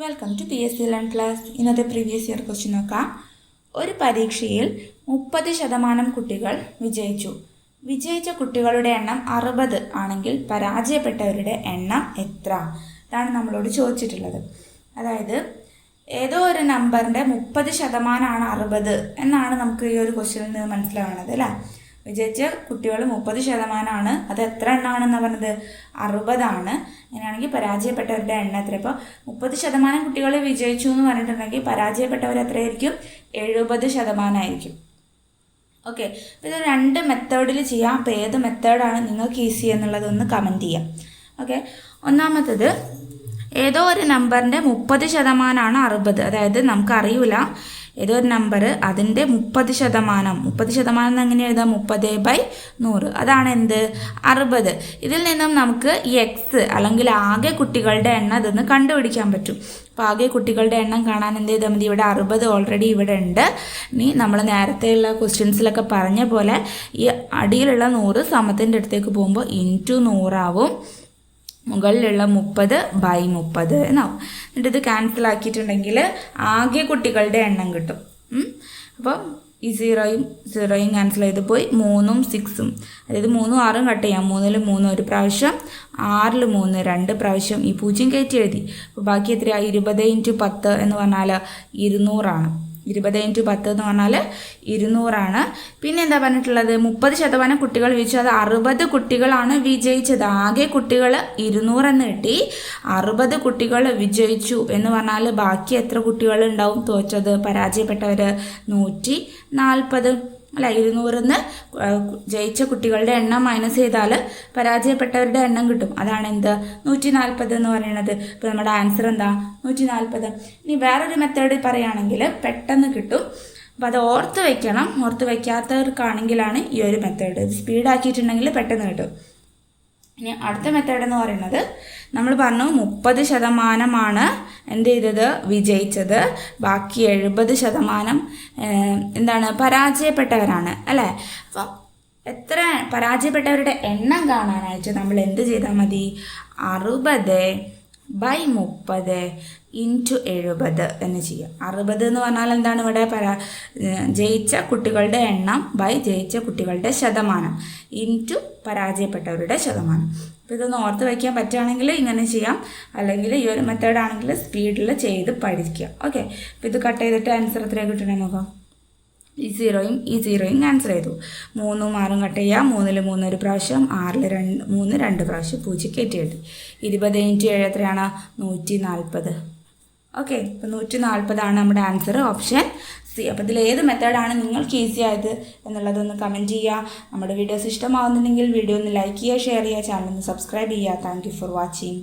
Welcome to PSC learn class. ഇന്നത്തെ previous year question നോക്കാം. ഒരു പരീക്ഷയിൽ 30% കുട്ടികൾ വിജയിച്ചു. വിജയിച്ച കുട്ടികളുടെ എണ്ണം 60 ആണെങ്കിൽ പരാജയപ്പെട്ടവരുടെ എണ്ണം എത്ര? ഇതാണ് നമ്മളോട് ചോദിച്ചിട്ടുള്ളത്. അതായത് ഏതോ ഒരു നമ്പറിൻ്റെ 30% 60 എന്നാണ് നമുക്ക് ഈ ഒരു ക്വസ്റ്റ്യനിൽ നിന്ന് മനസ്സിലാവുന്നത് അല്ലേ. വിജയിച്ച കുട്ടികൾ 30% അത് എത്ര എണ്ണമാണെന്ന് പറഞ്ഞത് 60 ആണ്. അങ്ങനെയാണെങ്കിൽ പരാജയപ്പെട്ടവരുടെ എണ്ണം എത്ര? ഇപ്പോൾ 30% കുട്ടികൾ വിജയിച്ചു എന്ന് പറഞ്ഞിട്ടുണ്ടെങ്കിൽ പരാജയപ്പെട്ടവർ എത്രയായിരിക്കും? 70% ആയിരിക്കും. ഓക്കെ, അപ്പോൾ ഇത് 2 മെത്തേഡിൽ ചെയ്യാം. അപ്പോൾ ഏത് മെത്തേഡാണ് നിങ്ങൾക്ക് ഈസി എന്നുള്ളതൊന്ന് കമൻറ്റ് ചെയ്യാം. ഓക്കെ, ഒന്നാമത്തത് ഏതോ ഒരു നമ്പറിൻ്റെ 30% 60. അതായത് നമുക്കറിയില്ല ഏതോ ഒരു നമ്പർ അതിൻ്റെ 30% എങ്ങനെ എഴുതാം? 30/100. അതാണ് എന്ത്? 60. ഇതിൽ നിന്നും നമുക്ക് ഈ എക്സ് അല്ലെങ്കിൽ ആകെ കുട്ടികളുടെ എണ്ണം ഇതൊന്ന് കണ്ടുപിടിക്കാൻ പറ്റും. അപ്പോൾ ആകെ കുട്ടികളുടെ എണ്ണം കാണാൻ എന്ത് ചെയ്താൽ മതി? ഇവിടെ 60 ഓൾറെഡി ഇവിടെ ഉണ്ട്. ഇനി നമ്മൾ നേരത്തെയുള്ള ക്വസ്റ്റ്യൻസിലൊക്കെ പറഞ്ഞ പോലെ ഈ അടിയിലുള്ള 100 സമത്തിൻ്റെ അടുത്തേക്ക് പോകുമ്പോൾ ഇൻറ്റു 100 ആവും. മുകളിലുള്ള 30/30 എന്നാവും. എന്നിട്ട് ഇത് ക്യാൻസൽ ആക്കിയിട്ടുണ്ടെങ്കിൽ ആകെ കുട്ടികളുടെ എണ്ണം കിട്ടും. അപ്പം ഈ 0യും ക്യാൻസൽ ചെയ്ത് പോയി. 3ഉം 6ഉം, അതായത് 3ഉം 6ഉം കട്ട് ചെയ്യാം. 3ൽ 3 ഒരു പ്രാവശ്യം, 6ൽ 3 2 പ്രാവശ്യം. ഈ 0 കയറ്റി എഴുതി. അപ്പോൾ ബാക്കി എത്രയാണ്? 20 × 10 എന്ന് പറഞ്ഞാൽ 200 ആണ്. 20 × 10 എന്ന് പറഞ്ഞാൽ 200 ആണ്. പിന്നെ എന്താ പറഞ്ഞിട്ടുള്ളത്? 30% കുട്ടികൾ വിജയിച്ചു. അത് 60 കുട്ടികളാണ് വിജയിച്ചത്. ആകെ കുട്ടികൾ 200 എന്ന് കിട്ടി. 60 കുട്ടികൾ വിജയിച്ചു എന്ന് പറഞ്ഞാൽ ബാക്കി എത്ര കുട്ടികൾ ഉണ്ടാവും? തോറ്റത്, പരാജയപ്പെട്ടവർ 140 അല്ല. 200 ജയിച്ച കുട്ടികളുടെ എണ്ണം മൈനസ് ചെയ്താൽ പരാജയപ്പെട്ടവരുടെ എണ്ണം കിട്ടും. അതാണ് എന്ത്? 140 എന്ന് പറയുന്നത്. ഇപ്പോൾ നമ്മുടെ ആൻസർ എന്താ? 140. ഇനി വേറൊരു മെത്തേഡ് പറയുകയാണെങ്കിൽ പെട്ടെന്ന് കിട്ടും. അപ്പോൾ അത് ഓർത്ത് വയ്ക്കണം. ഓർത്ത് വയ്ക്കാത്തവർക്കാണെങ്കിലാണ് ഈ ഒരു മെത്തേഡ്. സ്പീഡാക്കിയിട്ടുണ്ടെങ്കിൽ പെട്ടെന്ന് കിട്ടും. ഇനി അടുത്ത മെത്തേഡ് എന്ന് പറയുന്നത്, നമ്മൾ പറഞ്ഞു 30% എന്ത് ചെയ്തത്? വിജയിച്ചത്. ബാക്കി 70% എന്താണ്? പരാജയപ്പെട്ടവരാണ് അല്ലേ. അപ്പം എത്ര പരാജയപ്പെട്ടവരുടെ എണ്ണം കാണാനായിട്ട് നമ്മൾ എന്ത് ചെയ്താൽ മതി? 60/30 × 70 എന്ന് ചെയ്യാം. 60 എന്ന് പറഞ്ഞാൽ എന്താണ്? ഇവിടെ ജയിച്ച കുട്ടികളുടെ എണ്ണം ജയിച്ച കുട്ടികളുടെ ശതമാനം × പരാജയപ്പെട്ടവരുടെ ശതമാനം. അപ്പോൾ ഇതൊന്ന് ഓർത്ത് വയ്ക്കാൻ പറ്റുകയാണെങ്കിൽ ഇങ്ങനെ ചെയ്യാം. അല്ലെങ്കിൽ ഈ ഒരു മെത്തേഡാണെങ്കിൽ സ്പീഡിൽ ചെയ്ത് പഠിക്കുക. ഓക്കെ, അപ്പോൾ ഇത് കട്ട് ചെയ്തിട്ട് ആൻസർ എത്രയാണ് കിട്ടണേ നോക്കാം. ഈ 0യും ക്യാൻസൽ ചെയ്തു. 3ഉം 6ഉം കട്ട് ചെയ്യാം. 3ൽ 3 ഒരു പ്രാവശ്യം, 6ൽ 3 2 പ്രാവശ്യം. 0 കയറ്റി എഴുതി. 20 × 7 എത്രയാണ്? 140. ഓക്കെ, അപ്പോൾ 140 നമ്മുടെ ആൻസർ, ഓപ്ഷൻ സി. അപ്പോൾ ഇതിൽ ഏത് മെത്തേഡാണ് നിങ്ങൾക്ക് ഈസി ആയത് എന്നുള്ളതൊന്ന് കമൻറ്റ് ചെയ്യുക. നമ്മുടെ വീഡിയോസ് ഇഷ്ടമാവുന്നുണ്ടെങ്കിൽ വീഡിയോ ഒന്ന് ലൈക്ക് ചെയ്യുക, ഷെയർ ചെയ്യുക, ചാനൽ ഒന്ന് സബ്സ്ക്രൈബ് ചെയ്യുക. Thank you for watching.